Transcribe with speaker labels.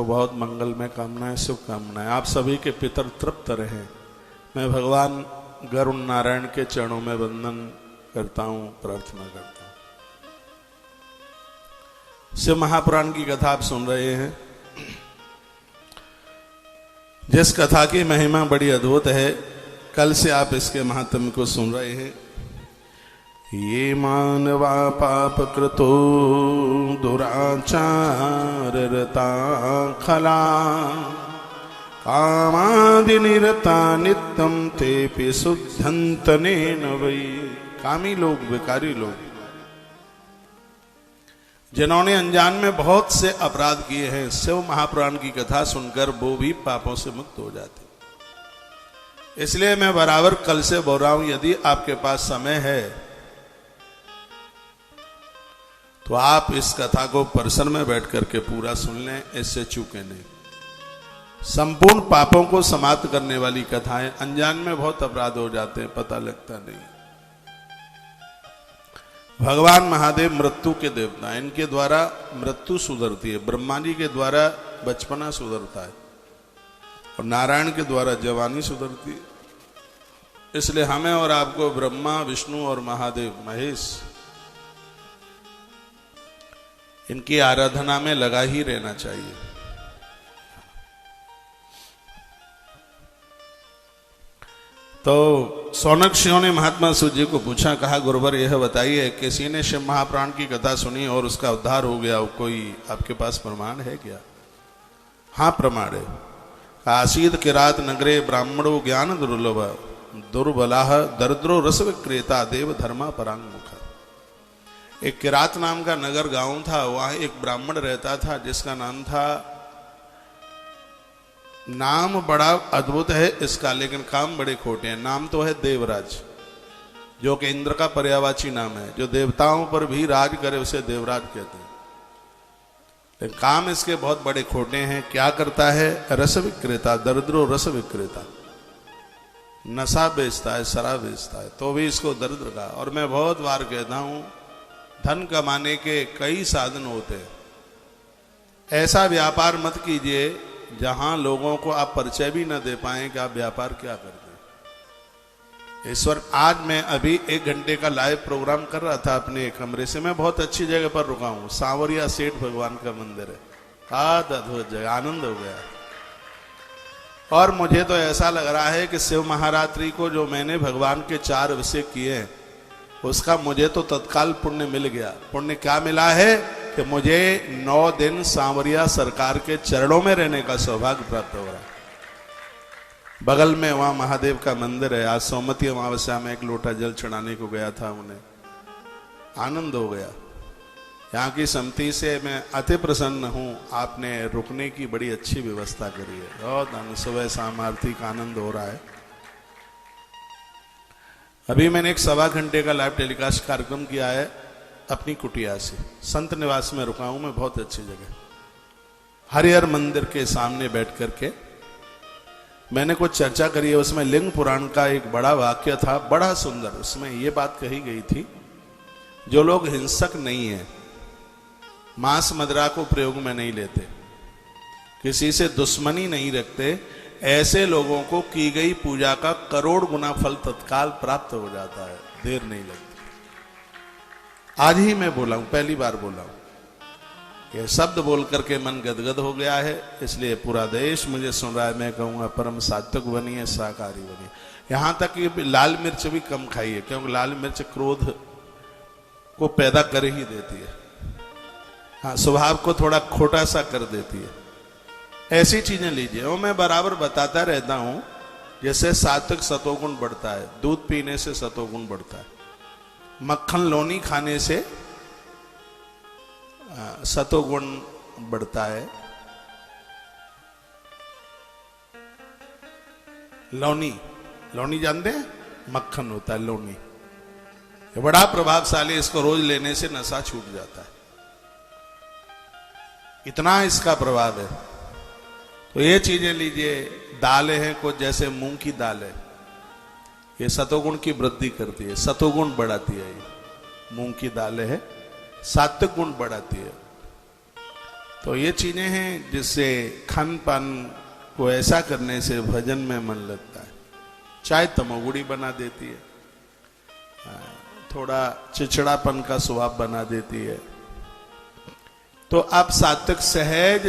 Speaker 1: बहुत मंगल में कामनाएं, शुभकामनाएं। आप सभी के पितर तृप्त रहें। मैं भगवान गरुड़ नारायण के चरणों में वंदन करता हूं, प्रार्थना करता हूं। शिव महापुराण की कथा आप सुन रहे हैं। जिस कथा की महिमा बड़ी अद्भुत है, कल से आप इसके महात्म्य को सुन रहे हैं। ये मानवा पाप कृतो दुराचार रता खला कामादि निरता नित्यम ते शुद्धंतने वै। कामी लोग, विकारी लोग, जिन्होंने अनजान में बहुत से अपराध किए हैं, शिव महापुराण की कथा सुनकर वो भी पापों से मुक्त हो जाते। इसलिए मैं बराबर कल से बोल रहा हूं, यदि आपके पास समय है तो आप इस कथा को परिसर में बैठ करके पूरा सुन लें, इससे चूके नहीं। संपूर्ण पापों को समाप्त करने वाली कथाएं। अनजान में बहुत अपराध हो जाते हैं, पता लगता नहीं। भगवान महादेव मृत्यु के देवता, इनके द्वारा मृत्यु सुधरती है। ब्रह्मा जी के द्वारा बचपना सुधरता है और नारायण के द्वारा जवानी सुधरती है। इसलिए हमें और आपको ब्रह्मा, विष्णु और महादेव महेश, इनकी आराधना में लगा ही रहना चाहिए। तो सौनकादियों ने महात्मा सूत जी को पूछा, कहा गुरुवर यह बताइए, किसी ने शिव महापुराण की कथा सुनी और उसका उद्धार हो गया, कोई आपके पास प्रमाण है क्या? हाँ, प्रमाण है। आसीद किरात नगरे ब्राह्मणो ज्ञान दुर्लभ दुर्बलाह दरिद्रो रस विक्रेता देव धर्मा परांग मुखा। एक किरात नाम का नगर गांव था। वहां एक ब्राह्मण रहता था जिसका नाम था, नाम बड़ा अद्भुत है इसका, लेकिन काम बड़े खोटे हैं। नाम तो है देवराज, जो कि इंद्र का पर्यायवाची नाम है। जो देवताओं पर भी राज करे उसे देवराज कहते हैं, लेकिन काम इसके बहुत बड़े खोटे हैं। क्या करता है? रस विक्रेता, दरिद्रो रस विक्रेता, नशा बेचता है, शराब बेचता है, तो भी इसको दरिद्र का। और मैं बहुत बार कहता हूं, धन कमाने के कई साधन होते हैं। ऐसा व्यापार मत कीजिए जहां लोगों को आप परिचय भी न दे पाए कि आप व्यापार क्या करते हैं। ईश्वर, आज मैं अभी 1 घंटे का लाइव प्रोग्राम कर रहा था अपने कमरे से। मैं बहुत अच्छी जगह पर रुका हूं, सांवरिया सेठ भगवान का मंदिर है। बहुत अद्भुत जगह, आनंद हो गया। और मुझे तो ऐसा लग रहा है कि शिव महारात्रि को जो मैंने भगवान के 4 अभिषेक किए हैं, उसका मुझे तो तत्काल पुण्य मिल गया। पुण्य क्या मिला है कि मुझे 9 दिन सांवरिया सरकार के चरणों में रहने का सौभाग्य प्राप्त हो रहा है। बगल में वहां महादेव का मंदिर है। आज सोमवती अमावस्या में 1 लोटा जल चढ़ाने को गया था, उन्हें आनंद हो गया। यहाँ की समिति से मैं अति प्रसन्न हूँ। आपने रुकने की बड़ी अच्छी व्यवस्था करी है। बहुत आनंद, सुबह शाम आरती का आनंद हो रहा है। अभी मैंने 1.25 घंटे का लाइव टेलीकास्ट कार्यक्रम किया है अपनी कुटिया से। संत निवास में रुका हूं मैं, बहुत अच्छी जगह, हरिहर मंदिर के सामने बैठ करके मैंने कुछ चर्चा करी है। उसमें लिंग पुराण का एक बड़ा वाक्य था, बड़ा सुंदर। उसमें यह बात कही गई थी, जो लोग हिंसक नहीं है, मांस मदिरा को प्रयोग में नहीं लेते, किसी से दुश्मनी नहीं रखते, ऐसे लोगों को की गई पूजा का करोड़ गुना फल तत्काल प्राप्त हो जाता है, देर नहीं लगती। आज ही मैं बोला हूं, पहली बार बोला हूं। यह शब्द बोल करके मन गदगद हो गया है, इसलिए पूरा देश मुझे सुन रहा है। मैं कहूंगा परम सात्विक बनिए, शाकाहारी बनिए। यहां तक कि लाल मिर्च भी कम खाइए, क्योंकि लाल मिर्च क्रोध को पैदा कर ही देती है। हाँ, स्वभाव को थोड़ा खोटा सा कर देती है। ऐसी चीजें लीजिए। और मैं बराबर बताता रहता हूं, जैसे सात्विक सतोगुण बढ़ता है, दूध पीने से सतोगुण बढ़ता है, मक्खन लोनी खाने से सतोगुण बढ़ता है। लौनी, लौनी जानते हैं? मक्खन होता है लौनी, ये बड़ा प्रभावशाली। इसको रोज लेने से नशा छूट जाता है, इतना इसका प्रभाव है। तो ये चीजें लीजिए। दालें हैं कुछ, जैसे मूंग की दाल है, ये सतोगुण की वृद्धि करती है, सतोगुण बढ़ाती है। ये मूंग की दाल है, सात्विक गुण बढ़ाती है। तो ये चीजें हैं जिससे खान पान को ऐसा करने से भजन में मन लगता है। चाय तमोगुणी बना देती है, थोड़ा चिड़चिड़ापन का स्वभाव बना देती है। तो आप सात्विक सहज